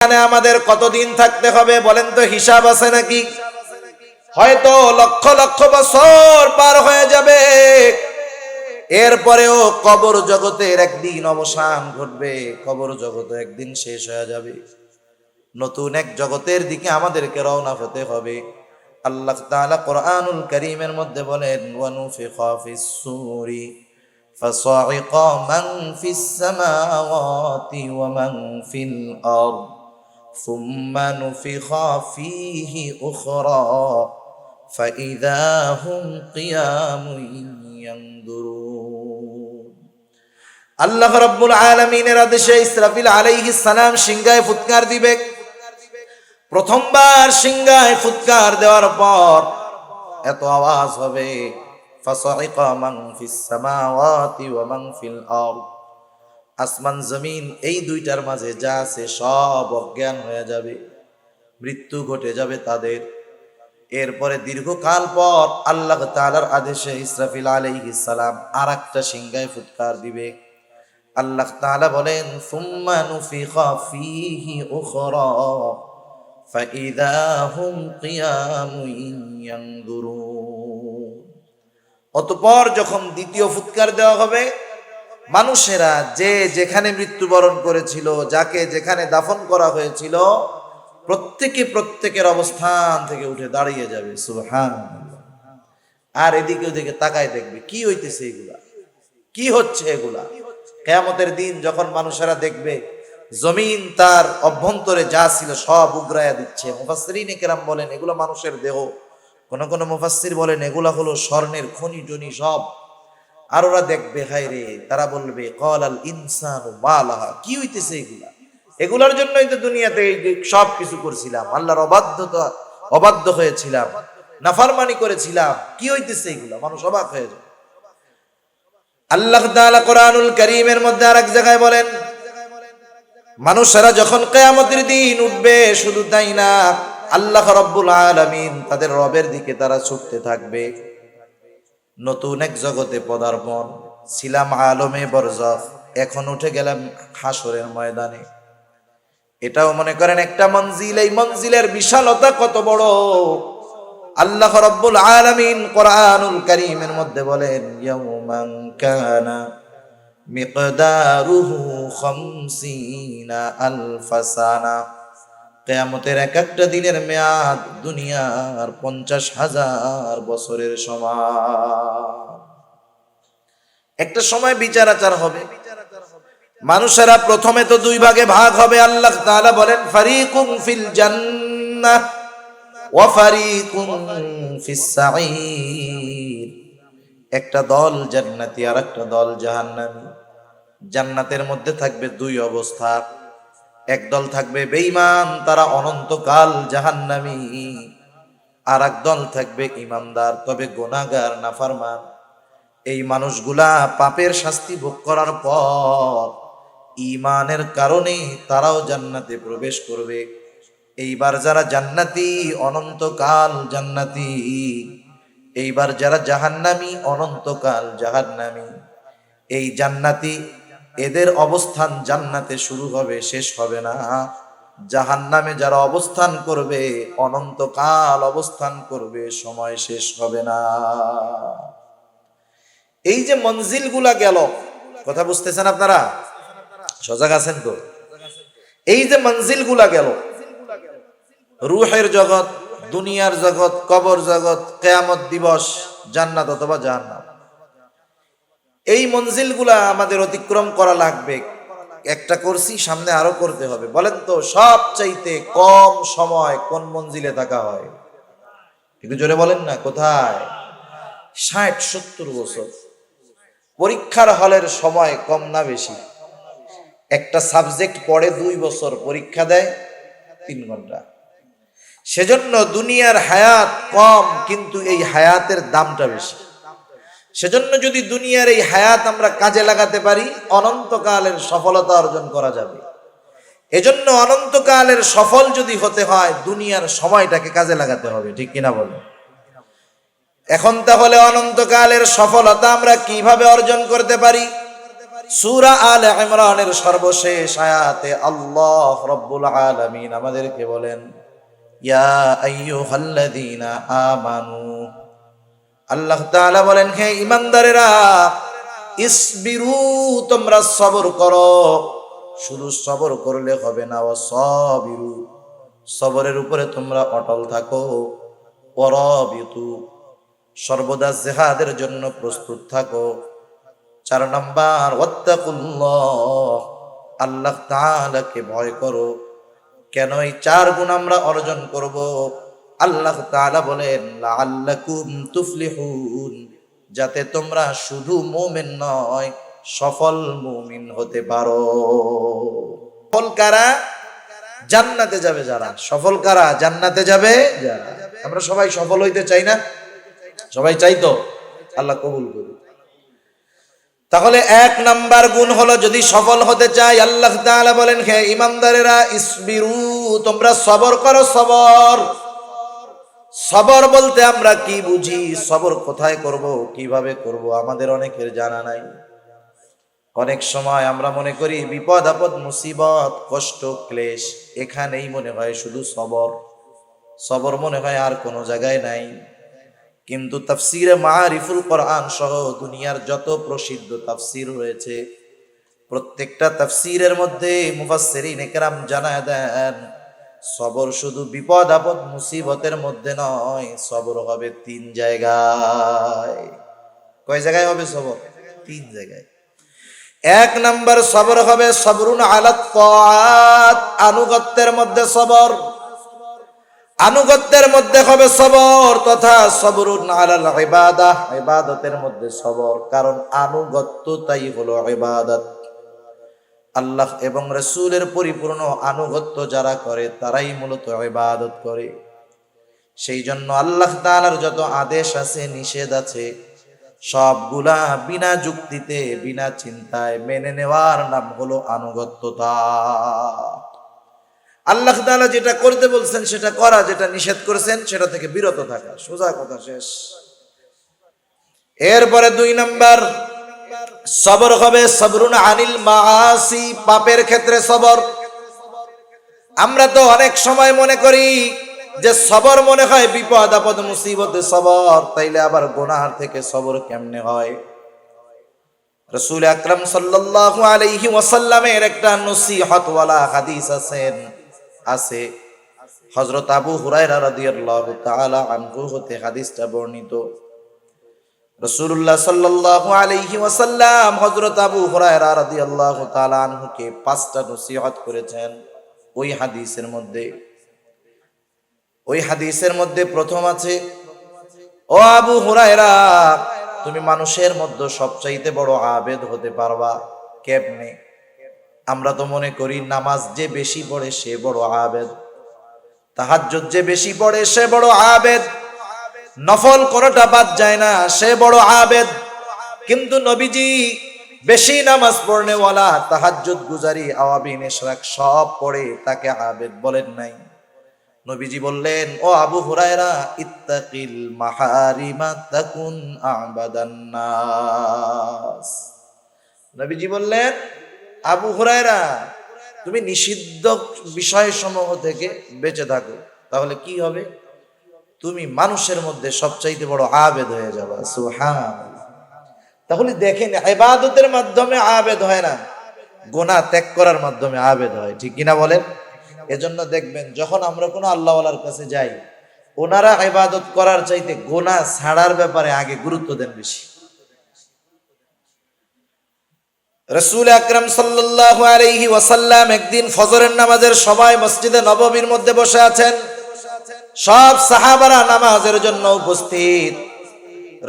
এখানে আমাদের কতদিন থাকতে হবে বলেন তো, হিসাব আছে নাকি? হয়তো লক্ষ লক্ষ বছর পার হয়ে যাবে, এরপরেও কবর জগতের একদিন অবসান ঘটবে, কবর জগৎ একদিন শেষ হয়ে যাবে। নতুন এক জগতের দিকে আমাদেরকে রওনা হতে হবে। আল্লাহ তাআলা কোরআনুল কারীমের মধ্যে বলেন, ওয়ানুফিখা ফিস সূরি ফাসাইকা মান ফিস সামাওয়াতি ওয়া মান ফিল আরদ সুম্মা নুফিখা ফীহি উখরা ফাইযা হুম কিয়ামুন ইয়ানদুরুন। আল্লাহ রাব্বুল আলামিনের আদেশে ইসরাফিল আলাইহিস সালাম সিংহায় ফুৎকার দিবে। প্রথমবার সিংহায় ফুৎকার দেওয়ার পর এত আওয়াজ হবে, ফাসাইকা মান ফিস সামাওয়াতি ওয়া মান ফিল আরদ, আসমান জমিন এই দুইটার মাঝে যা আছে সব অজ্ঞান হয়ে যাবে, মৃত্যু ঘটে যাবে তাদের। এরপরে দীর্ঘকাল পর আল্লাহ তাআলার আদেশে ইসরাফিল আলাইহিস সালাম আরেকটা সিংহায় ফুৎকার দিবে। আল্লাহ তাআলা বলেন, সুম্মা নুফিখা ফীহি উখরা ফাইযা হুম কিয়ামুন ইয়ানদুরুন। অতঃপর যখন দ্বিতীয় ফুৎকার দেওয়া হবে, মানুষেরা যে যেখানে মৃত্যুবরণ করেছিল, যাকে যেখানে দাফন করা হয়েছিল, প্রত্যেকে প্রত্যেকের অবস্থান থেকে উঠে দাঁড়িয়ে যাবে। সুবহানাল্লাহ। আর এদিকে ওদিকে তাকায় দেখবে কি হইতেছে, এগুলা কি হচ্ছে। এগুলা কিয়ামতের দিন যখন মানুষেরা দেখবে জমিন তার অভ্যন্তরে যা ছিল সব উগরায়া দিচ্ছে। মুফাসসিরিনে কেরাম বলেন এগুলো মানুষের দেহ, কোন কোন মুফাসসির বলেন এগুলা হলো স্বর্ণের খনি টনি সব। আর ওরা দেখবে, হায় রে, তারা বলবে ক্বালাল ইনসানু মা লাহা, কি হইতেছে এগুলা? এগুলার জন্যই তো দুনিয়াতে এই সব কিছু করছিলাম, আল্লাহর অবাধ্য হয়েছিলাম, নাফরমানি করেছিলাম, কি হইতেছে এগুলা? মানুষ অবাক হয়ে যায়। আল্লাহ তাআলা কোরআনুল কারীমের মধ্যে আরেক জায়গায় বলেন, মানুষেরা যখন কিয়ামতের দিন উঠবে, শুধু তাই না, আল্লাহ রাব্বুল আলামিন তাদের রবের দিকে তারা ছুটতে থাকবে। নতুন এক জগতে পদার্পণ, ছিলাম আলমে বরজখ, এখন উঠে গেলাম হাসরের ময়দানে। এটাও মনে করেন একটা মঞ্জিল। এই মঞ্জিলের বিশালতা কত বড়! আল্লাহ রাব্বুল আলামিন কোরআনুল কারীমের মধ্যে বলেন, ইয়াউমান কানা মিকদারুহু 50,000 সানা, কিয়ামতের এক একটা দিনের মেয়াদ দুনিয়ার 50,000 বছরের সমান। একটা সময় বিচার আচার হবে, মানুষেরা প্রথমে তো দুই ভাগে ভাগ হবে। আল্লাহ তাআলা বলেন, ফারিকুম ফিল জান্নাহ ওয়া ফারিকুম ফিস সাঈর, একটা দল জান্নাতি আর একটা দল জাহান্নামী। জান্নাতের মধ্যে থাকবে দুই অবস্থা, একদল থাকবে বেঈমান, তারা অনন্তকাল জাহান্নামী, আর এক দল থাকবে ঈমানদার তবে গুনাহগার নাফরমান। এই মানুষগুলা পাপের শাস্তি ভোগ করার পর ঈমানের কারণে তারাও জান্নাতে প্রবেশ করবে। এইবার যারা জান্নাতি অনন্তকাল জান্নাতি, এইবার যারা জাহান্নামী অনন্তকাল জাহান্নামী। এই জান্নাতি এদের অবস্থান জান্নাতে শুরু হবে, শেষ হবে না। জাহান্নামে যারা অবস্থান করবে অনন্তকাল অবস্থান করবে, সময় শেষ হবে না। এই যে মঞ্জিলগুলা গেল, কথা বুঝতেছেন আপনারা? সজাগ আছেন তো? এই যে মঞ্জিলগুলা গেল, রূহের জগৎ, দুনিয়ার জগৎ, কবর জগৎ, কিয়ামত দিবস, জান্নাত অথবা জাহান্নাম, এই মঞ্জিলগুলা আমাদের অতিক্রম করা লাগবে। একটা করছি, সামনে আরো করতে হবে। বলেন তো, সবচাইতে কম সময় কোন মঞ্জিলে থাকা হয়? একটু জোরে বলেন না, কোথায়? 60-70 বছর। পরীক্ষার হলের সময় কম না বেশি? একটা সাবজেক্ট পড়ে 2 বছর, পরীক্ষা দেয় 3 ঘন্টা। সেজন্য দুনিয়ার হায়াত কম, কিন্তু এই হায়াতের দামটা বেশি। সেজন্য যদি দুনিয়ার এই হায়াত আমরা কাজে লাগাতে পারি, অনন্তকালের সফলতা অর্জন করা যাবে। এজন্য অনন্তকালের সফল যদি হতে হয়, দুনিয়ার সময়টাকে কাজে লাগাতে হবে, ঠিক কিনা বলেন? এখন তাহলে অনন্তকালের সফলতা আমরা কিভাবে অর্জন করতে পারি? সূরা আলে ইমরানের সর্বশেষ আয়াতে আল্লাহ রাব্বুল আলামিন আমাদেরকে বলেন, ইয়া আইয়ুহাল্লাযীনা আমানু, আল্লাহ তাআলা বলেন, হে ঈমানদারেরা, ইসবিরু, তোমরা সবর করো। শুধু সবর করলে হবে না, ওয়াসাবিরু, সবরের উপরে তোমরা অটল থাকো। ওয়ারাবিতু, সর্বদা জিহাদের জন্য প্রস্তুত থাকো। 4 নাম্বার, ওয়াত্তাকুল্লাহ, আল্লাহ তাআলাকে ভয় করো। কেন এই 4 গুণ আমরা অর্জন করব? আল্লাহ তাআলা বলেন, লাআল্লাকুম তুফলিহুন, যাতে তোমরা শুধু মুমিন নয়, সফল মুমিন হতে পারো। সফল কারা? জান্নাতে যাবে যারা। সফল কারা? জান্নাতে যাবে যারা। আমরা সবাই সফল হইতে চাই না? সবাই চাই তো? আল্লাহ কবুল করুন। তাহলে 1 নাম্বার গুণ হলো, যদি সফল হতে চাই, আল্লাহ তাআলা বলেন, হে ঈমানদারেরা, ইসবিরু, তোমরা সবর করো। সবর, সবর বলতে আমরা কি বুঝি? সবর কোথায় করব, কিভাবে করব, আমাদের অনেকের জানা নাই। অনেক সময় আমরা মনে করি বিপদ আপদ মুসিবত কষ্ট ক্লেশ এখানেই মনে হয় শুধু সবর। সবর মনে হয় আর কোনো জায়গায় নাই। কিন্তু তাফসিরে মারিফুল কোরআন সহ দুনিয়ার যত প্রসিদ্ধ তাফসির রয়েছে, প্রত্যেকটা তাফসিরের মধ্যে মুফাসসিরিন ইকরাম জানায় দেন, সবর শুধু বিপদ আপদ মুসিবতের মধ্যে নয়, সবর হবে 3 জায়গায়। কয় জায়গায় হবে সবর? 3 জায়গায়। 1 নাম্বার সবর হবে সবরুন আলাত তাআত, আনুগত্যের মধ্যে সবর। আনুগত্যের মধ্যে হবে সবর, তথা সবরুন আলাল ইবাদাহ, ইবাদতের মধ্যে সবর। কারণ আনুগত্যটাই হলো ইবাদত। আল্লাহ এবং রাসূলের পরিপূর্ণ আনুগত্য যারা করে তারাই মূলত ইবাদত করে। সেই জন্য আল্লাহ তাআলার যত আদেশ আছে নিষেধ আছে সবগুলা বিনা যুক্তিতে বিনা চিন্তায় মেনে নেওয়ার নাম হলো আনুগত্যতা। আল্লাহ তাআলা যেটা করতে বলছেন সেটা করা, যেটা নিষেধ করেছেন সেটা থেকে বিরত থাকা, সোজা কথা, শেষ। এরপরে 2 নাম্বার সবর হবে সবরুন আনিল মাআসি, পাপের ক্ষেত্রে সবর। আমরা তো অনেক সময় মনে করি যে সবর মনে হয় বিপদ আপদ মুসিবতে সবর, তাইলে আবার গুনাহ থেকে সবর কেমনে হয়? রাসূল আকরাম সাল্লাল্লাহু আলাইহি ওয়াসাল্লামের একটা নসিহতওয়ালা হাদিস আছে। হযরত আবু হুরায়রা রাদিয়াল্লাহু তাআলা আনহু হতে হাদিসটা বর্ণিত। রাসূলুল্লাহ সাল্লাল্লাহু আলাইহি ওয়াসাল্লাম হযরত আবু হুরায়রা রাদিয়াল্লাহু তাআলা আনহুকে 5টা নসিহত করেছেন। ওই হাদিসের মধ্যে প্রথম আছে, ও আবু হুরায়রা, তুমি মানুষের মধ্যে সবচাইতে বড় আবেদ হতে পারবা কেমনে? আমরা তো মনে করি নামাজ যে বেশি পড়ে সে বড় আবেদ, তাহাজ্জুদ যে বেশি পড়ে সে বড় আবেদ, নফল কোনটা বাদ যায় না সে বড় আবেদ। কিন্তু নবীজি বেশি নামাজ পড়নে ওয়ালা, তাহাজ্জুদ গুজারি, আওয়াবিন ইশরাক সব পড়ে, তাকে আবেদ বলেন নাই। নবীজি বললেন, ও আবু হুরায়রা, ইত্তাকিল মাহারিমা তাকুন আবাদান নাস। নবীজি বললেন, আবু হুরায়রা, তুমি নিষিদ্ধ বিষয়সমূহ থেকে বেঁচে থাকো, তাহলে কি হবে? তুমি মানুষের মধ্যে সবচাইতে বড় আবেদ হয়ে যাবে। সুবহানাল্লাহ। তাহলে দেখেন, ইবাদতের মাধ্যমে আবেদ হয় না, গুনাহ ত্যাগ করার মাধ্যমে আবেদ হয়, ঠিক কিনা বলেন? এজন্য দেখবেন যখন আমরা কোনো আল্লাহওয়ালার কাছে যাই, ওনারা ইবাদত করার চাইতে গুনাহ ছাড়ার ব্যাপারে আগে গুরুত্ব দেন বেশি। রাসূল আকরাম সাল্লাল্লাহু আলাইহি ওয়াসাল্লাম একদিন ফজরের নামাজের সময় মসজিদে নববীর মধ্যে বসে আছেন, সব সাহাবারা নামাজের জন্য উপস্থিত।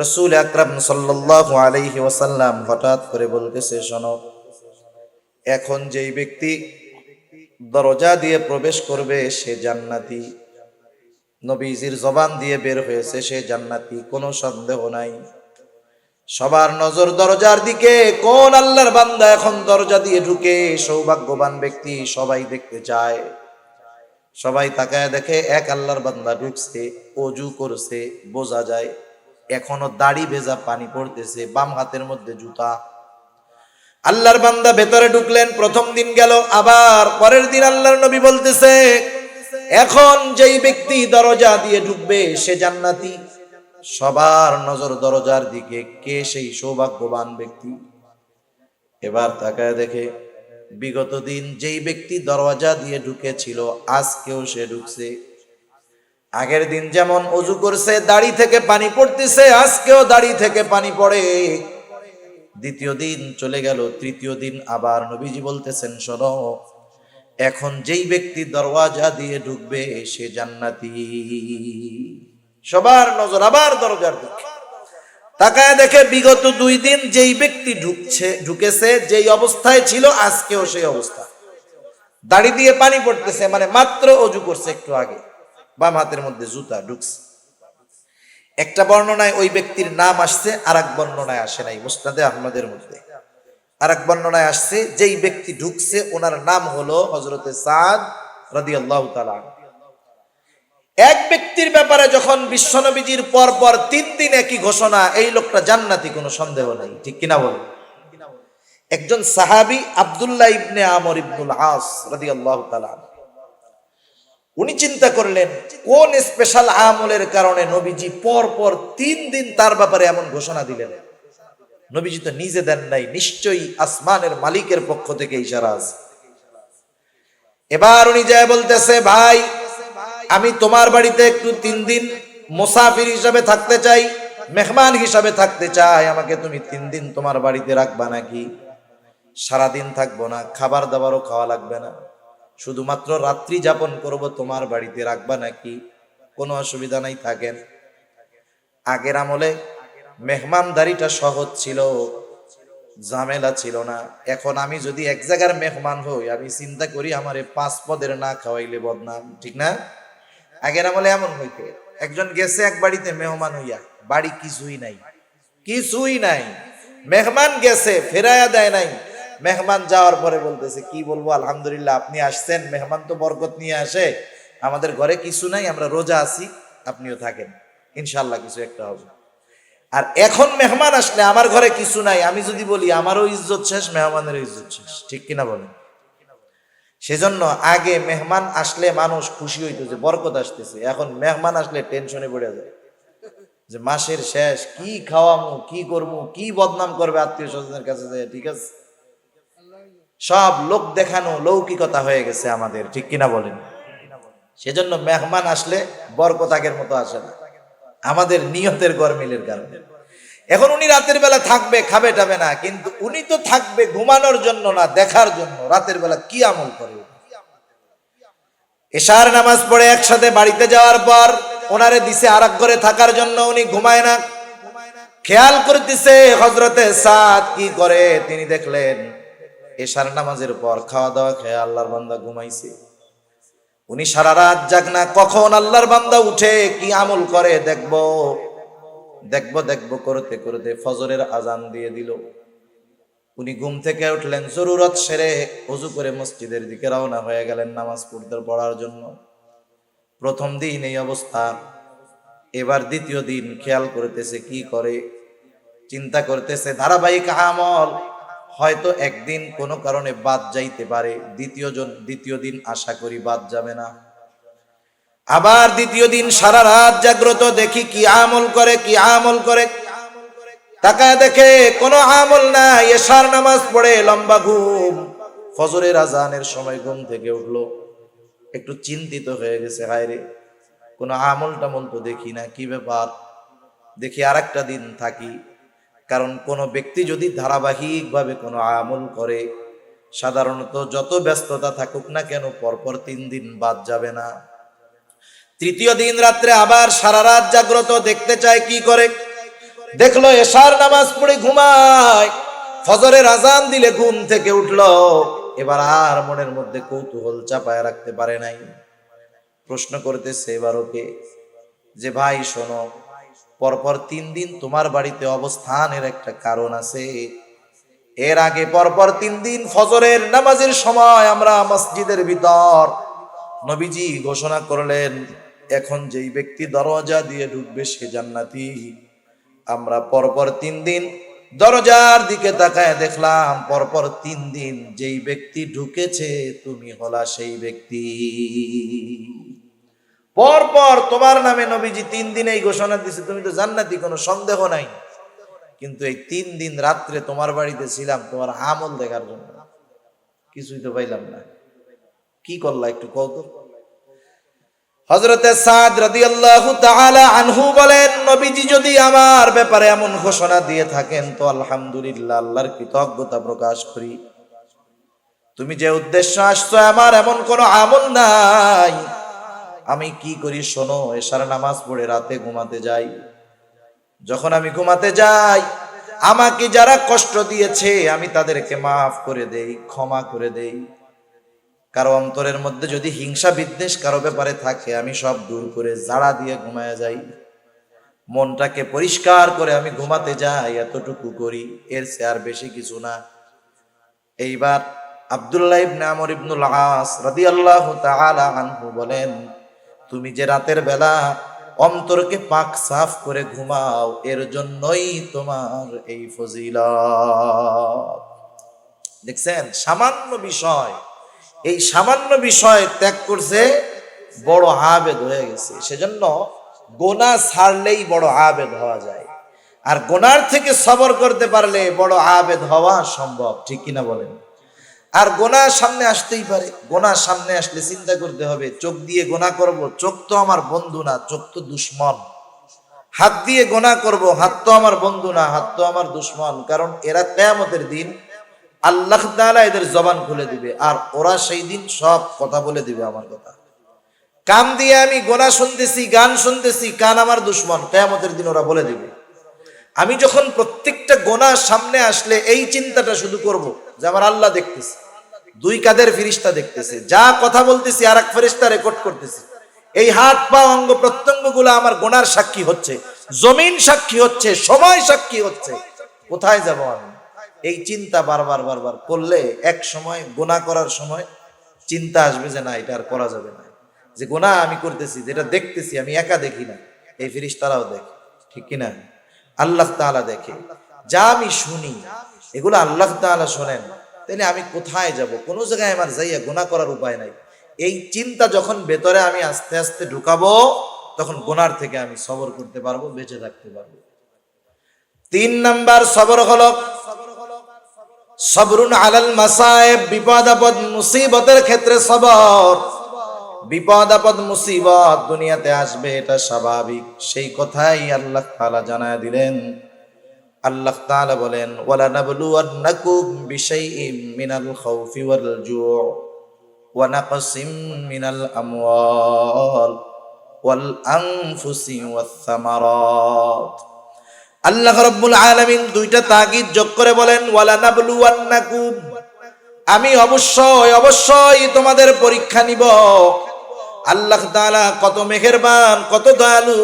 রাসূল আকরাম সাল্লাল্লাহু আলাইহি ওয়াসাল্লাম হঠাৎ করে বলতেছে, শোনো, এখন যেই ব্যক্তি দরজা দিয়ে প্রবেশ করবে সে জান্নাতি। নবীজির জবান দিয়ে বের হয়েছে সে জান্নাতি, কোনো সন্দেহ নাই। সবার নজর দরজার দিকে, কোন আল্লাহর বান্দা এখন দরজা দিয়ে ঢুকে সৌভাগ্যবান ব্যক্তি, সবাই দেখতে চায়। সবাই তাকায় দেখে এক আল্লাহর বান্দা ঢুকছে, ওযু করছে, বোঝা যায় এখনো দাড়ি ভেজা পানি পড়তেছে, বাম হাতের মধ্যে জুতা। আল্লাহর বান্দা ভেতরে ঢুকলেন, প্রথম দিন গেল, আবার পরের দিন আল্লাহর নবী বলতেছে, এখন যেই ব্যক্তি দরজা দিয়ে ঢুকবে সে জান্নাতি। সবার নজর দরজার দিকে, কে সেই সৌভাগ্যবান ব্যক্তি। এবার তাকায় দেখে বিগত দিন যেই ব্যক্তি দরজা দিয়ে ঢুকেছিল আজকেও সে ঢুকছে। আগের দিন যেমন ওযু করছে দাড়ি থেকে পানি পড়তেছে, আজকেও দাড়ি থেকে পানি পড়ে। দ্বিতীয় দিন চলে গেল, তৃতীয় দিন আবার নবীজি বলতেছেন, শোনো, এখন যেই ব্যক্তি দরওয়াজা দিয়ে ঢুকবে সে জান্নাতি। সবার নজর আবার দরজার দিকে। তাকায় দেখে বিগত 2 দিন যেই ব্যক্তি ঢুকেছে যেই অবস্থায় ছিল আজকেও সেই অবস্থা। দাড়ি দিয়ে পানি পড়তেছে, মানে মাত্র ওযু করছে একটু আগে, বাম হাতের মধ্যে জুতা ঢুকছে। একটা বর্ণনায় ওই ব্যক্তির নাম আসছে, আর এক বর্ণনায় আসে নাই। মুসনাদে আহমদের মধ্যে আর এক বর্ণনায় আসছে যেই ব্যক্তি ঢুকছে ওনার নাম হলো হযরতে সাদ রাদিয়াল্লাহু তাআলা। এক ব্যক্তির ব্যাপারে যখন বিশ্বনবীজির পর 3 দিন একই ঘোষণা, এই লোকটা জান্নাতি, কোনো সন্দেহ নাই, ঠিক কিনা বলেন? একজন সাহাবী আব্দুল্লাহ ইবনে আমর ইবনুল আস রাদিয়াল্লাহু তাআলা, উনি চিন্তা করলেন কোন স্পেশাল আমলের কারণে নবীজি পর 3 দিন তার ব্যাপারে এমন ঘোষণা দিলেন। নবীজি তো নিজে দেন নাই, নিশ্চয়ই আসমানের মালিকের পক্ষ থেকে ইশারা আছে। এবার উনি যায় বলতেছে, ভাই আমি তোমার বাড়িতে একটু 3 দিন মুসাফির হিসাবে থাকতে চাই, মেহমান হিসাবে থাকতে চাই, আমাকে তুমি 3 দিন তোমার বাড়িতে রাখবা নাকি? সারাদিন থাকবো না, খাবার দাবারও খাওয়া লাগবে না, শুধুমাত্র রাত্রি যাপন করব, তোমার বাড়িতে রাখবা নাকি? কোনো অসুবিধা নাই, থাকেন। আগের আমলে মেহমানদারিটা সহজ ছিল, ঝামেলা ছিল না। এখন আমি যদি এক জায়গার মেহমান হই, আমি চিন্তা করি আমারে 5 পদের না খাওয়াইলে বদনাম, ঠিক না? আগের আমলে এমন হইতো, একজন গেছে এক বাড়িতে মেহমান হইয়া, বাড়ি কিছুই নাই, কিছুই নাই, মেহমান গেছে ফেরাইয়া দেয় নাই। মেহমান যাওয়ার পরে বলতেছে, কি বলবো, আলহামদুলিল্লাহ আপনি আসছেন, মেহমান তো বরকত নিয়ে আসে, আমাদের ঘরে কিছু নাই, আমরা রোজা আছি, আপনিও থাকেন, ইনশাল্লাহ কিছু একটা হবে। আর এখন মেহমান আসলে আমার ঘরে কিছু নাই, আমি যদি বলি আমারও ইজ্জত শেষ, মেহমানেরও ইজ্জত শেষ, ঠিক কিনা বলেন? সেজন্য আগে মেহমান আসলে মানুষ খুশি হইতো যে বরকত আসতেছে, এখন মেহমান আসলে টেনশনে পড়ে যায় যে মাসের শেষ, কি খাওয়ামু, কি করবো, কি বদনাম করবে আত্মীয় স্বজনের কাছে যায়, ঠিক আছে? সব লোক দেখানো লৌকিকতা হয়ে গেছে আমাদের, ঠিক কিনা বলেন? সেজন্য মেহমান আসলে বরকত আগের মতো আসে না, আমাদের নিয়তের গরমিলের কারণে। এখন উনি রাতের বেলা থাকবে, খাবে টাবে না, কিন্তু উনি তো থাকবে ঘুমানোর জন্য না, দেখার জন্য রাতের বেলা কি আমল করে। এশার নামাজ পড়ে একসাথে বাড়িতে যাওয়ার পর ওনারে দিছে আর এক ঘরে থাকার জন্য, উনি ঘুমায় না, খেয়াল করতেছে হযরতে সাদ কি করে। তিনি দেখলেন এশার নামাজের পর খাওয়া দাওয়া খেয়ে আল্লাহর বান্দা ঘুমাইছে, উনি সারা রাত জাগনা, কখন আল্লাহর বান্দা উঠে কি আমল করে দেখবো দেখবো দেখবো করতে করতে ফজরের আজান দিয়ে দিল। উনি ঘুম থেকে উঠলেন, জরুরত সেরে ওযু করে মসজিদের দিকে রওনা হয়ে গেলেন নামাজ পড়ার জন্য। প্রথম দিন এই অবস্থা, এবার দ্বিতীয় দিন খেয়াল করতেছে কি করে, চিন্তা করতেছে ধারাবাহিক আমল, হয়তো একদিন কোনো কারণে বাদ যাইতে পারে, দ্বিতীয় দিন আশা করি বাদ যাবে না। আবার দ্বিতীয় দিন সারা রাত জাগ্রত, দেখি কি আমল করে, কি আমল করে। তাকায় দেখে কোনো আমল নাই, এশার নামাজ পড়ে লম্বা ঘুম, ফজরের আজানের সময় ঘুম থেকে উঠলো, একটু চিন্তিত হয়ে গেছে, হায় রে কোনো আমল টামল তো দেখি না, কি ব্যাপার, দেখি আর একটা দিন থাকি। কারণ কোনো ব্যক্তি যদি ধারাবাহিকভাবে কোনো আমল করে, সাধারণত যত ব্যস্ততা থাকুক না কেন পরপর 3 দিন বাদ যাবে না। তৃতীয় দিন রাত্রে আবার সারা রাত জাগ্রত, দেখতে চায় কি করে। দেখলো এশার নামাজ পড়ে ঘুমায়, ফজরের আজান দিলে ঘুম থেকে উঠলো। এবার আর মনের মধ্যে কৌতূহল চাপায় রাখতে পারে নাই, প্রশ্ন করতেছে এবার ওকে যে ভাই শোনো, পরপর 3 দিন তোমার বাড়িতে অবস্থানের একটা কারণ আছে। এর আগে পরপর 3 দিন ফজরের নামাজের সময় আমরা মসজিদের ভিতর নবীজি ঘোষণা করলেন, এখন যেই ব্যক্তি দরজা দিয়ে ঢুকবে সে জান্নাতি। আমরা পরপর 3 দিন দরজার দিকে তাকায় দেখলাম পরপর 3 দিন যেই ব্যক্তি ঢুকেছে তুমি হলা সেই ব্যক্তি। পরপর তোমার নামে নবীজি 3 দিন এই ঘোষণা দিছে, তুমি তো জান্নাতি, কোনো সন্দেহ নাই। কিন্তু এই 3 দিন রাত্রে তোমার বাড়িতে ছিলাম তোমার আমল দেখার জন্য, কিছুই তো পাইলাম না। কি করলা একটু কও তো। হযরতে সাদ রাদিয়াল্লাহু তাআলা আনহু বলেন, নবীজি যদি আমার ব্যাপারে এমন ঘোষণা দিয়ে থাকেন তো আলহামদুলিল্লাহ, আল্লাহর কৃতজ্ঞতা প্রকাশ করি। তুমি যে উদ্দেশ্য আসছো, আমার এমন কোনো আমল নাই। আমি কি করি শোনো, এশার নামাজ পড়ে রাতে ঘুমাতে যাই। যখন আমি ঘুমাতে যাই, আমাকে যারা কষ্ট দিয়েছে আমি তাদেরকে মাফ করে দেই, ক্ষমা করে দেই। কারো অন্তরের মধ্যে যদি হিংসা বিদ্বেষ কারো ব্যাপারে থাকে, আমি সব দূর করে জাড়া দিয়ে ঘুমায় যাই। মনটাকে পরিষ্কার করে আমি ঘুমাতে যাই, এতটুকু করি, এর চেয়ে আর বেশি কিছু না। এইবার আব্দুল্লাহ ইবনে আমর ইবনুল আস রাদিয়াল্লাহু তাআলা আনহু বলেন, তুমি যে রাতের বেলা অন্তরকে পাক সাফ করে ঘুমাও, এর জন্যই তোমার এই ফজিলত। দেখছেন, সামান্য বিষয়, এই সামান্য বিষয় ত্যাগ করছে, বড় আবেদ হয়ে গেছে। সেজন্য গোনাহ ছাড়লেই বড় আবেদ হওয়া যায়, আর গোনার থেকে সবর করতে পারলে বড় আবেদ হওয়া সম্ভব, ঠিক কিনা বলেন। আর গোনাহ সামনে আসতেই পারে, গোনাহ সামনে আসলে চিন্তা করতে হবে, চোখ দিয়ে গোনাহ করব, চোখ তো আমার বন্ধু না, চোখ তো দুশ্মন। হাত দিয়ে গোনাহ করব, হাত তো আমার বন্ধু না, হাত তো আমার দুশ্মন। কারণ এরা কিয়ামতের দিন আল্লাহ তাআলা এদের জবান খুলে দিবে, আর ওরা সেই দিন সব কথা বলে দিবে আমার কথা। কান দিয়ে আমি গোনাহ শুনতেছি, গান শুনতেছি, কান আমার দুশ্মন, কিয়ামতের দিন ওরা বলে দিবে। আমি যখন প্রত্যেকটা গোনাহ সামনে আসলে এই চিন্তাটা শুধু করব যে আমার আল্লাহ দেখতেছে, 2 কাঁধের ফেরেশতা দেখতেছে, যা কথা বলতেছি আর এক ফেরেশতা রেকর্ড করতেছে। এই হাত পা অঙ্গ প্রত্যঙ্গ গুলো আমার গোনার সাক্ষী হচ্ছে, জমিন সাক্ষী হচ্ছে, সময় সাক্ষী হচ্ছে। কোথায় যাব আমি? এই চিন্তা বারবার বারবার করলে এক সময় গোনাহ করার সময় চিন্তা আসবে যে না, এটা আর করা যাবে না। যে গোনাহ আমি করতেছি, যেটা দেখতেছি, আমি একা দেখি না, এই ফেরেশতারাও দেখে, ঠিক কিনা? আল্লাহ তাআলা দেখে। যা আমি শুনি এগুলো আল্লাহ তাআলা শোনেন, তাহলে আমি কোথায় যাব? কোনো জায়গায় আমার যাইয়া গুনাহ করার উপায় নাই। এই চিন্তা যখন ভেতরে আমি আস্তে আস্তে ঢুকাবো, তখন গুনার থেকে আমি সবর করতে পারবো, বেঁচে থাকতে পারবো। 3 নাম্বার সবর হলো সবরুন আলাল মাসায়েব, বিপদ আপদ মুসিবতের ক্ষেত্রে সবর। বিপদ আপদ মুসিবত দুনিয়াতে আসবে, এটা স্বাভাবিক, সেই কথাই আল্লাহ তাআলা জানায় দিলেন। আল্লাহ তাআলা বলেন, ওয়ালা নাবলুওয়ান্নাকুম বিশাইইম মিনাল খাউফি ওয়াল জু' ওয়া নাকসিম মিনাল আমওয়াল ওয়াল আনফুসি ওয়াস সামারাত। আল্লাহ রাব্বুল আলামিন 2টা তাকিদ যোগ করে বলেন, ওয়ালা নাবলুওয়ান্নাকুম, আমি অবশ্যই অবশ্যই তোমাদের পরীক্ষা নিব। আল্লাহ তাআলা কত মেহেরবান, কত দয়ালু,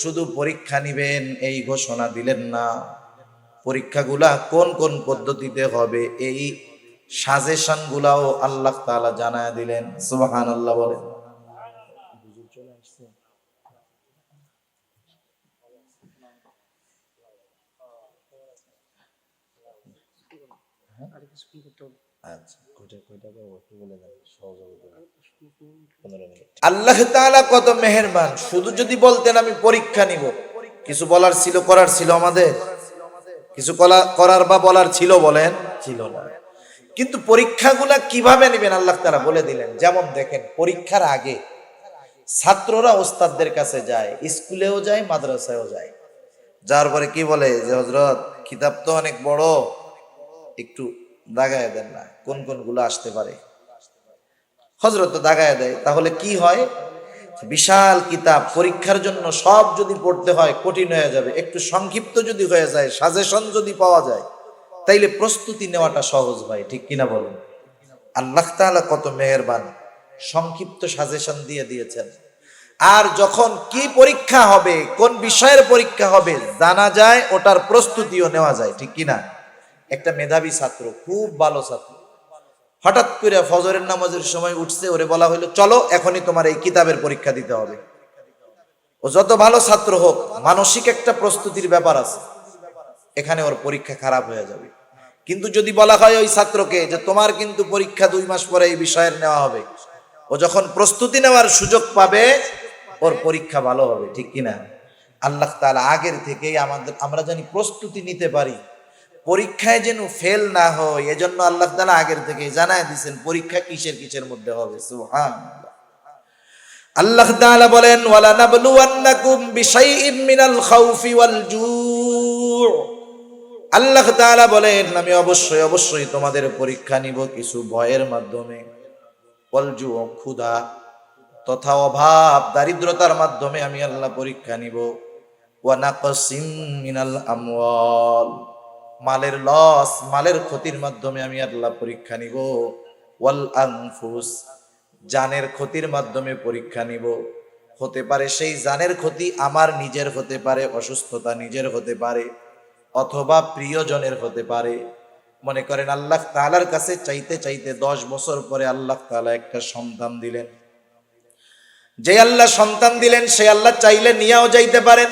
শুধু পরীক্ষা নিবেন এই ঘোষণা দিলেন না, পরীক্ষাগুলা কোন কোন পদ্ধতিতে হবে এই সাজেশন গুলাও আল্লাহ তাআলা জানায় দিলেন। সুবহানাল্লাহ বলেন। আচ্ছা, আল্লাহ তাআলা কত মেহেরবান, শুধু যদি বলতেন আমি পরীক্ষা নিব, কিছু বলার ছিল, করার ছিল, আমাদের কিছু করার বা বলার ছিল, বলেন, ছিল না। কিন্তু পরীক্ষাগুলা কিভাবে নেবেন আল্লাহ তাআলা বলে দিলেন। যেমন দেখেন, পরীক্ষার আগে ছাত্ররা ওস্তাদদের কাছে যায়, স্কুলেও যায়, মাদ্রাসায়ও যায়। যার পরে কি বলে যে হযরত কিতাব তো অনেক বড়, একটু দাগায় দেন না, কোন কোন গুলো আসতে পারে। হযরত তো দাগায় দেয়, তাহলে কি হয়, বিশাল কিতাব পরীক্ষার জন্য সব যদি পড়তে হয় কঠিন হয়ে যাবে। একটু সংক্ষিপ্ত যদি হয়ে যায়, সাজেশন যদি পাওয়া যায়, তাইলে প্রস্তুতি নেওয়াটা সহজ হয়, ঠিক কিনা বলেন। আল্লাহ তাআলা কত মেহেরবান, সংক্ষিপ্ত সাজেশন দিয়ে দিয়েছেন। আর যখন কি পরীক্ষা হবে, কোন বিষয়ের পরীক্ষা হবে জানা যায়, ওটার প্রস্তুতিও নেওয়া যায়, ঠিক কিনা। একটা মেধাবী ছাত্র, খুব ভালো ছাত্র, হঠাৎ করে ফজরের নামাজের সময় উঠছে, ওরে বলা হইলো চলো এখনই তোমার এই কিতাবের পরীক্ষা দিতে হবে। ও যত ভালো ছাত্র হোক, মানসিক একটা প্রস্তুতির ব্যাপার আছে। এখানে ওর পরীক্ষা খারাপ হয়ে যাবে। কিন্তু যদি বলা হয় ওই ছাত্রকে যে তোমার কিন্তু পরীক্ষা 2 মাস পরে এই বিষয়ের নেওয়া হবে, ও যখন প্রস্তুতি নেওয়ার সুযোগ পাবে ওর পরীক্ষা ভালো হবে, ঠিক কিনা? আল্লাহ তাআলা আগের থেকেই আমরা জানি প্রস্তুতি নিতে পারি, পরীক্ষায় যেন ফেল না হয় এজন্য আল্লাহ তাআলা আগের থেকেই জানায় দিয়েছেন পরীক্ষা কিসের কিসের মধ্যে হবে। সুবহানাল্লাহ। আল্লাহ তাআলা বলেন ওয়ালা নাবলুওয়ান্নাকুম বিশাইইম মিনাল খাউফি ওয়াল জু'। আল্লাহ তাআলা বলেন আমি অবশ্যই অবশ্যই তোমাদের পরীক্ষা নিব কিছু ভয়ের মাধ্যমে, ওয়াল জু' ক্ষুধা তথা অভাব দারিদ্রতার মাধ্যমে আমি আল্লাহ পরীক্ষা নিব, ওয়া নাকসিম মিনাল আমওয়াল মালের লস মালের ক্ষতির মাধ্যমে আমি আল্লাহ পরীক্ষা নিব, ওয়াল আনফুস জানের ক্ষতির মাধ্যমে পরীক্ষা নিব। হতে পারে সেই জানের ক্ষতি আমার নিজের হতে পারে, অসুস্থতা নিজের হতে পারে, অথবা প্রিয়জনের হতে পারে। মনে করেন আল্লাহ তাআলার কাছে চাইতে চাইতে 10 বছর পরে আল্লাহ তাআলা একটা সন্তান দিলেন। যে আল্লাহ সন্তান দিলেন সে আল্লাহ চাইলে নিয়েও যাইতে পারেন।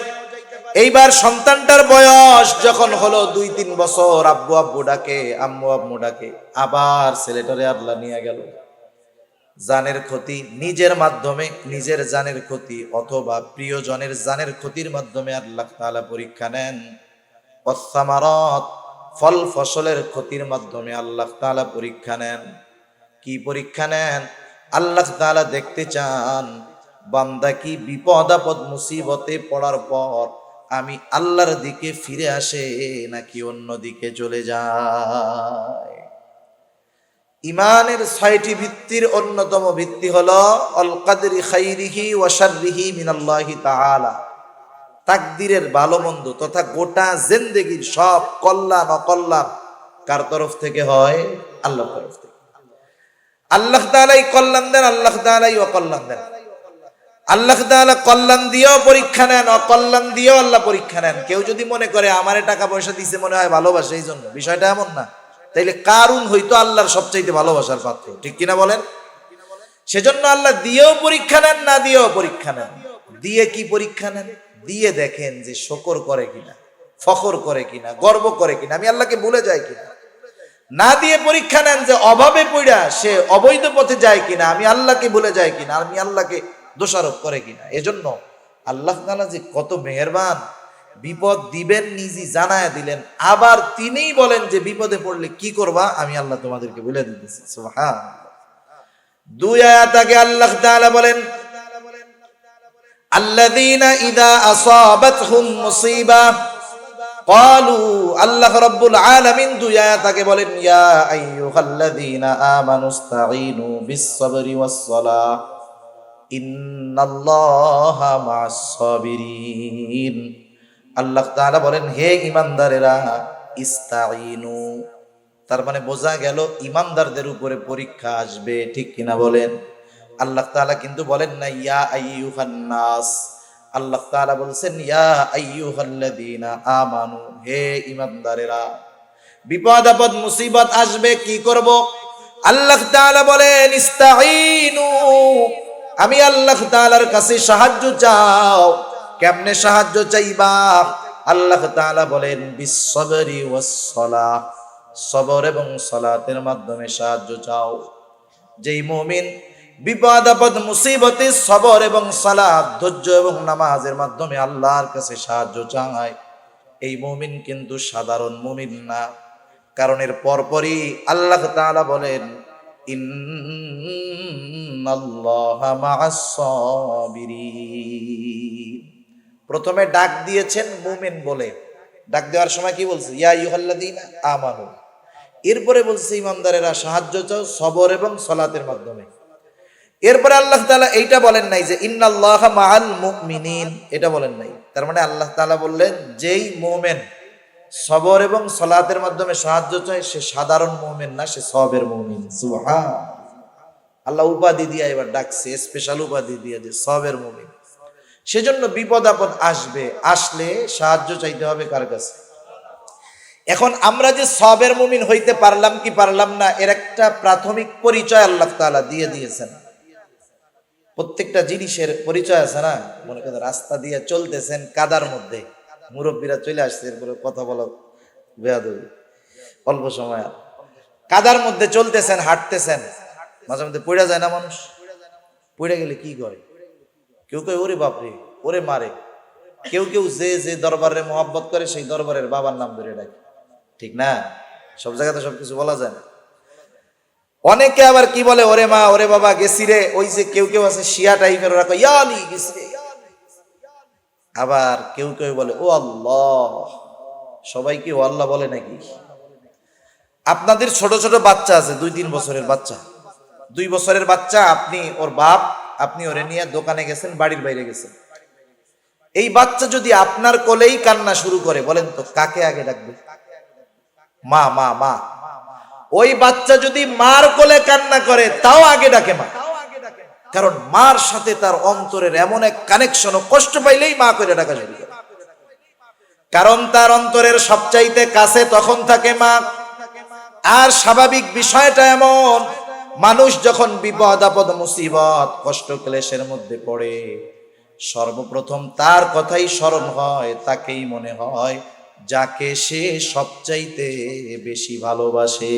এইবার সন্তানটার বয়স যখন হলো 2-3 বছর, আব্বু আব্বু ডাকে, আম্মু আম্মু ডাকে, আবার ছেলেটারে আল্লাহ নিয়ে গেল। জানের ক্ষতি নিজের মাধ্যমে, নিজের জানের ক্ষতি অথবা প্রিয়জনের জানের ক্ষতির মাধ্যমে আল্লাহ তাআলা পরীক্ষা নেন। ওয়াসসামারাত ফল ফসলের ক্ষতির মাধ্যমে আল্লাহ তাআলা পরীক্ষা নেন। কি পরীক্ষা নেন? আল্লাহ তাআলা দেখতে চান বান্দা কি বিপদ আপদ মুসিবতে পড়ার পর আমি আল্লাহর দিকে ফিরে আসে নাকি অন্য দিকে চলে যায়। ইমানের 6টি ভিত্তির অন্যতম ভিত্তি হলো আল কাদরি খাইরিহি ওয়া শাররিহি মিনাল্লাহি তাআলা। তাকদীরের ভালো মন্দ তথা গোটা জিন্দেগীর সব কল্যাণ অকল্যাণ কার তরফ থেকে হয়? আল্লাহর তরফ থেকে। আল্লাহ তাআলাই কল্যাণ দেন, আল্লাহ তাআলাই অকল্যাণ দেন। আল্লাহ তাআলা কল্যাণ দিয়েও পরীক্ষা নেন, অকল্যাণ দিয়েও আল্লাহ পরীক্ষা নেন। কেউ যদি মনে করে আমারে টাকা পয়সা দিছে মনে হয় ভালোবাসে এই জন্য, বিষয়টা এমন না। তাইলে কারুন হইতো আল্লাহর সবচাইতে ভালোবাসার পাত্র, ঠিক কিনা বলেন? সেজন্য আল্লাহ দিয়েও পরীক্ষা নেন, না দিয়েও পরীক্ষা নেন। দিয়ে কি পরীক্ষা নেন? দিয়ে দেখেন যে শকর করে কিনা, ফখর করে কিনা, গর্ব করে কিনা, আমি আল্লাহকে ভুলে যাই কিনা। না দিয়ে পরীক্ষা নেন যে অভাবে পড়া সে অবৈধ পথে যায় কিনা, আমি আল্লাহকে ভুলে যাই কিনা, আমি আল্লাহকে দোষারোপ করে কিনা। এজন্য আল্লাহ তাআলা যে কত মেহেরবান, বিপদ দিবেন নিজে জানায় দিলেন, আবার তিনিই বলেন যে বিপদে পড়লে কি করবা আমি আল্লাহ তোমাদেরকে বলে দিতেছি। সুবহানাল্লাহ। 2 আয়াত আগে আল্লাহ তাআলা বলেন আল্লাযীনা ইযা আসাবাতহুম মুসিবা ক্বালু, আল্লাহ রাব্বুল আলামিন 2 আয়াত আগে বলেন ইয়া আইয়ুহাল্লাযীনা আমানুস্তাঈনু বিস-সাবরি ওয়াস-সালাহ ইন্নাল্লাহা মা'আস-সাবিরিন। আল্লাহ তাআলা বলেন হে ঈমানদারেরা ইস্তাঈনু, তার মানে বোঝা গেল ঈমানদারদের উপরে পরীক্ষা আসবে, ঠিক কিনা বলেন? আল্লাহ তাআলা কিন্তু বলেন না ইয়া আইয়ুহান নাস, আল্লাহ তাআলা বলছেন ইয়া আইয়ুহাল্লাযীনা আমানু, হে ঈমানদারেরা। বিপদ আপদ মুসিবত আসবে কি করব? আল্লাহ তাআলা বলেন ইস্তাঈনু, আমি আল্লাহ তাআলার কাছে সাহায্য চাও। কেমনে সাহায্য চাইবা? আল্লাহ তাআলা বলেন বিস-সাবরি ওয়াস-সালাহ, সবর এবং সালাতের মাধ্যমে সাহায্য চাও। যেই মুমিন বিপদ আপদ মুসিবতে সবর এবং সালাত, ধৈর্য এবং নামাজের মাধ্যমে আল্লাহর কাছে সাহায্য চায়, এই মুমিন কিন্তু সাধারণ মুমিন না। কারণ এর পরপরই আল্লাহ তাআলা বলেন ইন্নাল্লাহা মা'আস-সাবিরিন। প্রথমে ডাক দিয়েছেন মুমিন বলে, ডাক দেওয়ার সময় কি বলছে? ইয়া আইয়ুহাল্লাযীনা আমানু। এরপরে বলছে ইমানদারেরা সাহায্য চাও সবর এবং সালাতের মাধ্যমে। এরপরে আল্লাহ তাআলা এইটা বলেন নাই যে ইন্নাল্লাহা মা'আল মুমিনিন, এটা বলেন নাই। তার মানে আল্লাহ তাআলা বললেন যেই মুমিন সবর এবং সালাতের মাধ্যমে সাহায্য চায় সে সাধারণ মুমিন না, সে সবের মুমিন। সুবহান আল্লাহ উপাধি দিয়ে এবার ডাকছে, স্পেশাল উপাধি দিয়ে যে সবের মুমিন। সেজন্য বিপদ আপদ আসবে, আসলে সাহায্য চাইতে হবে কার কাছে? এখন আমরা যে সবের মুমিন হইতে পারলাম কি পারলাম না, এর একটা প্রাথমিক পরিচয় আল্লাহ তাআলা দিয়ে দিয়েছেন। প্রত্যেকটা জিনিসের পরিচয় আছে না? মনে করেন রাস্তা দিয়ে চলতেছেন, কাদার মধ্যে মুরব্বীরা চলে আসছে, এরপরে কথা বলো বেয়াদবি। অল্প সময় আর কাদার মধ্যে চলতেছেন, হাঁটতেছেন, মাঝে মধ্যে পড়ে যায় না মানুষ? পড়ে গেলে কি করে? কেউ কেউ ওরে বাপরে, ওরে মারে। কেউ কেউ যে যে দরবারে মোহাব্বত করে সেই দরবারের বাবার নাম ধরে ডাকে, ঠিক না? সব জায়গাতে সবকিছু বলা যায় না। অনেকে আবার কি বলে, ওরে মা, ওরে বাবা, গেছি রে। ওই যে কেউ কেউ আছে শিয়া টাইপের, ওরা কয় ইয়া আলী গেছি রে। আবার কেউ কেউ বলে ও আল্লাহ। সবাই কি ও আল্লাহ বলে নাকি? আপনাদের ছোট ছোট বাচ্চা আছে, 2-3 বছরের বাচ্চা, 2 বছরের বাচ্চা, আপনি ওর বাপ, আপনি ওরে নিয়ে দোকানে গেছেন, বাড়ির বাইরে গেছেন। এই বাচ্চা যদি আপনার কোলেই কান্না শুরু করে, বলেন তো কাকে আগে ডাকবে? মা, মা, মা। ওই বাচ্চা যদি মার কোলে কান্না করে তাও আগে ডাকে মা, কারণ মার সাথে তার অন্তরের এমন এক কানেকশন, কষ্ট পাইলেই মা করে ডাকা শুরু করে, কারণ তার অন্তরের সবচাইতে কাছে তখন থাকে মা। আর স্বাভাবিক বিষয়টা এমন, মানুষ যখন বিপদ আপদ মুসিবত কষ্ট ক্লেশের মধ্যে পড়ে, সর্বপ্রথম তার কথাই স্মরণ হয়, তাকেই মনে হয় যাকে সে সবচাইতে বেশি ভালোবাসে।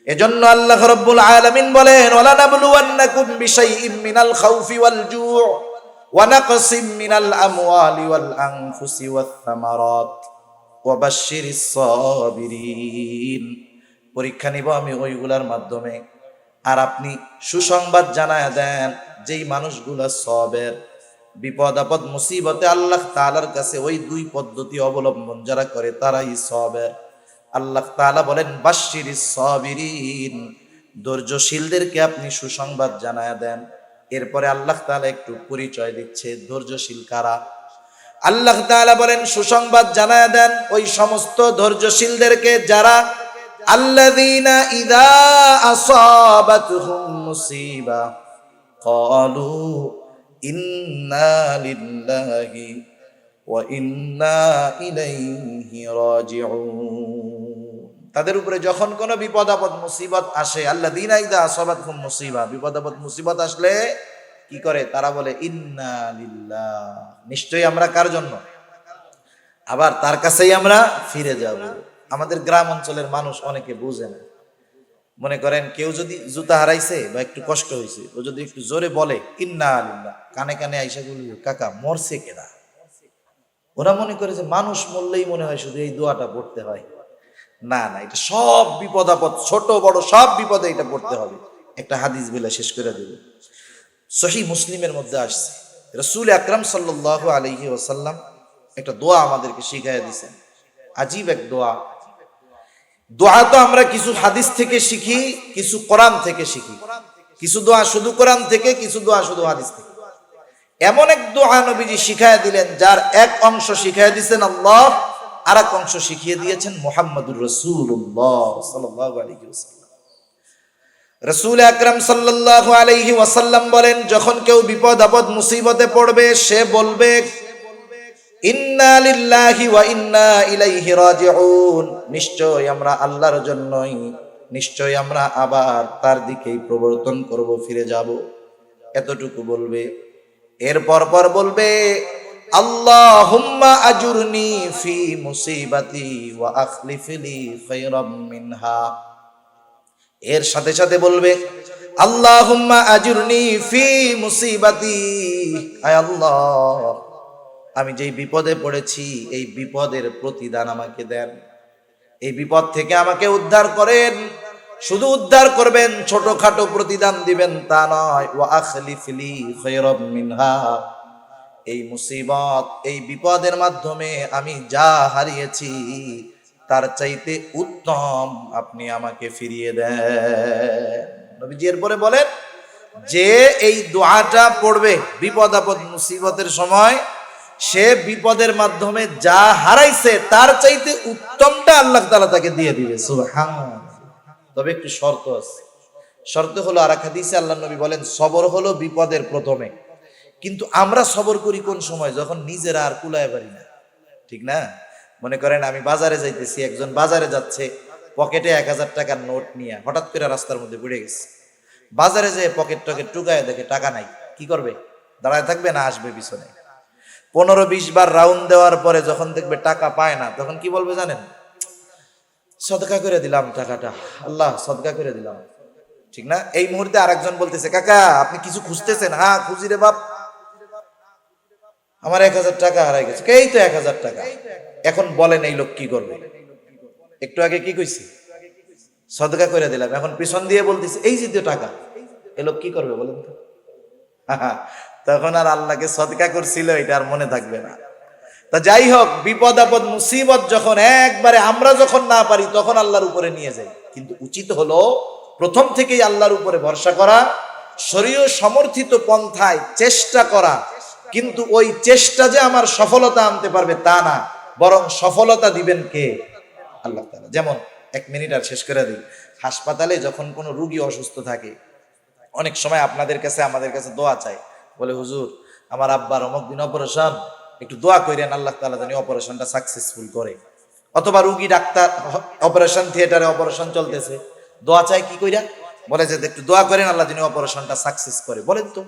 এজন্য আল্লাহ রাব্বুল আলামিন বলেন, ওয়ালা নাবলুওয়ান্নাকুম বিশাইইম মিনাল খাউফি ওয়াল জু' ওয়া নাকসিম মিনাল আমওয়ালি ওয়াল আনফুসি ওয়াত থামারাত ওয়া বাশশিরিস সাবিরিন। পরীক্ষা নিব আমি ওইগুলার মাধ্যমে, আর আপনি সুসংবাদ জানায়া দেন যেই মানুষগুলা সবের, বিপদ আপদ মুসিবতে আল্লাহ তাআলার কাছে ওই 2 পদ্ধতি অবলম্বন যারা করে তারাই সবের। আল্লাহ তাআলা বলেন বাশশিরিস সাবিরিন, ধৈর্যশীলদেরকে আপনি সুসংবাদ জানায়া দেন। এরপরে আল্লাহ তাআলা একটু পরিচয় দিচ্ছে ধৈর্যশীল কারা। আল্লাহ তাআলা বলেন সুসংবাদ জানায়া দেন ওই সমস্ত ধৈর্যশীলদেরকে যারা আল্লাযীনা ইযা আসাবাতহুম মুসিবা ক্বালু ইন্না লিল্লাহি ওয়া ইন্না ইলাইহি রাজিউন। তাদের উপরে যখন কোনো বিপদ আপদ মুসিবত আসে, আল্লাযীনা ইযা আসাবাতহুম মুসিবা, বিপদ আপদ মুসিবত আসলে কি করে? তারা বলে ইন্না লিল্লাহ, নিশ্চয়ই আমরা কার জন্য? আবার তার কাছেই আমরা ফিরে যাব। আমাদের গ্রাম অঞ্চলের মানুষ অনেকে বুঝে না। মনে করেন কেউ যদি জুতা হারাইছে বা একটু কষ্ট হয়েছে, ও যদি একটু জোরে বলে ইন্না লিল্লাহ, কানে কানে আইসা বলি কাকা মরছে কেনা, ওরা মনে করে যে মানুষ মরলেই মনে হয় শুধু এই দোয়াটা পড়তে হয়। না না, এটা সব বিপদ আপদ, ছোট বড় সব বিপদে এটা পড়তে হবে। একটা হাদিস বেলা শেষ করে দেব। সহিহ মুসলিমের মধ্যে আসছে, রাসূল আকরাম সাল্লাল্লাহু আলাইহি ওয়াসাল্লাম একটা দোয়া আমাদেরকে শিখাইয়া দিয়েছেন। আজীব এক দোয়া। দোয়া তো আমরা কিছু হাদিস থেকে শিখি, কিছু কোরআন থেকে শিখি, কিছু দোয়া শুধু কোরআন থেকে, কিছু দোয়া শুধু হাদিস থেকে। এমন এক দোয়া নবীজি শিখাইয়া দিলেন, যার এক অংশ শিখাইয়া দিয়েছেন আল্লাহ, আর এক অংশ শিখিয়ে দিয়েছেন মুহাম্মদুর রাসূলুল্লাহ সাল্লাল্লাহু আলাইহি ওয়াসাল্লাম। রাসূল আকরাম সাল্লাল্লাহু আলাইহি ওয়াসাল্লাম বলেন, যখন কেউ বিপদ আপদ মুসিবতে পড়বে সে বলবে ইন্না লিল্লাহি ওয়া ইন্না ইলাইহি রাজিউন, নিশ্চয় আমরা আল্লাহর জন্যই, নিশ্চয় আমরা আবার তার দিকেই প্রবর্তন করব, ফিরে যাব। এতটুকু বলবে। এরপর পর বলবে আল্লাহুম্মা আজুরনি ফি মুসিবাতি ওয়া আখলিফ লি খায়রাম মিনহা। এর সাথে সাথে বলবে আল্লাহুম্মা আজুরনি ফি মুসিবাতি, আয় আল্লাহ আমি যেই বিপদে পড়েছি এই বিপদের প্রতিদান আমাকে দেন, এই বিপদ থেকে আমাকে উদ্ধার করেন। শুধু উদ্ধার করবেন, ছোটখাটো প্রতিদান দিবেন তা নয়। ওয়া আখলিফ লি খায়রাম মিনহা, এই মুসিবত এই বিপদের মাধ্যমে আমি যা হারিয়েছি তার চাইতে উত্তম আপনি আমাকে ফিরিয়ে দেন। নবীজি এরপরে বলেন যে এই দোয়াটা পড়বে বিপদ আপদ মুসিবতের সময়, সে বিপদের মাধ্যমে যা হারাইছে তার চাইতে উত্তমটা আল্লাহ তাআলা তাকে দিয়ে দিবে। সুবহানাল্লাহ। তবে একটু শর্ত আছে। শর্ত হলো, আর এক হাদিসে আল্লাহ নবী বলেন সবর হলো বিপদের প্রথমে, কিন্তু আমরা সবর করি কোন সময়? যখন নিজেরা আর কুলায় পারি না, ঠিক না? মনে করেন আমি বাজারে যাইতেছি, একজন বাজারে যাচ্ছে, পকেটে 1000 টাকার নোট নিয়ে হঠাৎ করে রাস্তার মধ্যে পড়ে গেছে। বাজারে যেয়ে পকেট টকেট টুকায় দেখে টাকা নাই, কি করবে? দাঁড়ায় থাকবে না আসবে পিছনে? 15-20 বার রাউন্ড দেওয়ার পরে যখন দেখবে টাকা পায় না, তখন কি বলবে জানেন? সদকা করে দিলাম টাকাটা, আল্লাহ সদকা করে দিলাম, ঠিক না? এই মুহূর্তে আরেকজন বলতেছে, কাকা আপনি কিছু খুঁজতেছেন? হ্যাঁ খুঁজি রে বাপ, আমার 1000 টাকা হারাই গেছে। এই তো 1000 টাকা। এখন বলেন এই লোক কি করবে? একটু আগে কি কইছি? সদকা করে দিলাম। এখন পিছন দিয়ে বলতেছে এই যে তো টাকা, এই লোক কি করবে বলেন তো? তখন আর আল্লাহকে সদকা করছিল এটা আর মনে থাকবে না। তা যাই হোক, বিপদ আপদ মুসিবত যখন একবারে আমরা যখন না পারি তখন আল্লাহর উপরে নিয়ে যাই। কিন্তু উচিত হলো প্রথম থেকেই আল্লাহর উপরে ভরসা করা, শরীয় সমর্থিত পন্থায় চেষ্টা করা। কিন্তু ওই চেষ্টা যে আমার সফলতা আনতে পারবে তা না, বরং সফলতা দিবেন কে? আল্লাহ তাআলা। যেমন 1 মিনিট আর শেষ করে দিই। হাসপাতালে যখন কোনো রোগী অসুস্থ থাকে, অনেক সময় আপনাদের কাছে আমাদের কাছে দোয়া চাই, বলে হুজুর আমার আব্বার অমুক দিন অপারেশন, একটু দোয়া করেন আল্লাহ তাআলা জানি অপারেশনটা সাকসেসফুল করে। অথবা রুগী ডাক্তার অপারেশন থিয়েটারে অপারেশন চলতেছে, দোয়া চাই কি কইরা? বলে যে একটু দোয়া করেন আল্লাহ জানি অপারেশনটা সাকসেস করে। বলেন তো,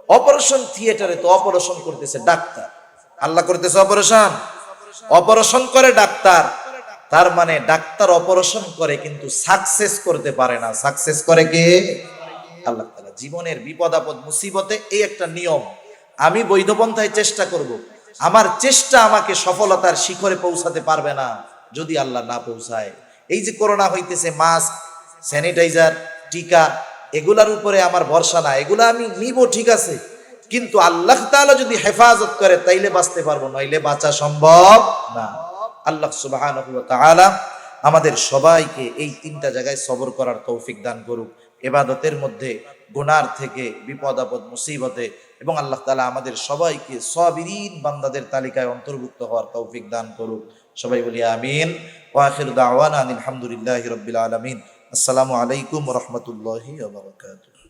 অপারেশন থিয়েটারে তো অপারেশন করতেছে ডাক্তার, আল্লাহ করতেছে অপারেশন? অপারেশন করে ডাক্তার, তার মানে ডাক্তার অপারেশন করে কিন্তু সাকসেস করতে পারে না। সাকসেস করে কে? আল্লাহ তাআলা। জীবনের বিপদ আপদ মুসিবতে এই একটা নিয়ম, আমি বৈধ পন্থায় চেষ্টা করব, আমার চেষ্টা আমাকে সফলতার শিখরে পৌঁছাতে পারবে না যদি আল্লাহ না পৌঁছায়। এই যে করোনা হইতেছে, মাস্ক, স্যানিটাইজার, টিকা, এগুলার উপরে আমার ভরসা না, এগুলা আমি নিব ঠিক আছে, কিন্তু আল্লাহ তাআলা যদি হেফাজত করে তাইলে বাঁচতে পারবো, নইলে বাঁচা সম্ভব না। আল্লাহ সুবহানাহু ওয়া তাআলা আমাদের সবাইকে এই 3টা জায়গায় সবর করার তৌফিক দান করুক। ইবাদতের মধ্যে, গুনার থেকে, বিপদ আপদ মুসিবতে, এবং আল্লাহ তাআলা আমাদের সবাইকে সাবিরিন বান্দাদের তালিকায় অন্তর্ভুক্ত হওয়ার তৌফিক দান করুক। সবাই বলি আমিন। ওয়া আখিরু দাওয়ানা আলহামদুলিল্লাহি রাব্বিল আলামিন। আসসালামু আলাইকুম ওয়া রাহমাতুল্লাহি ওয়া বারাকাতুহু।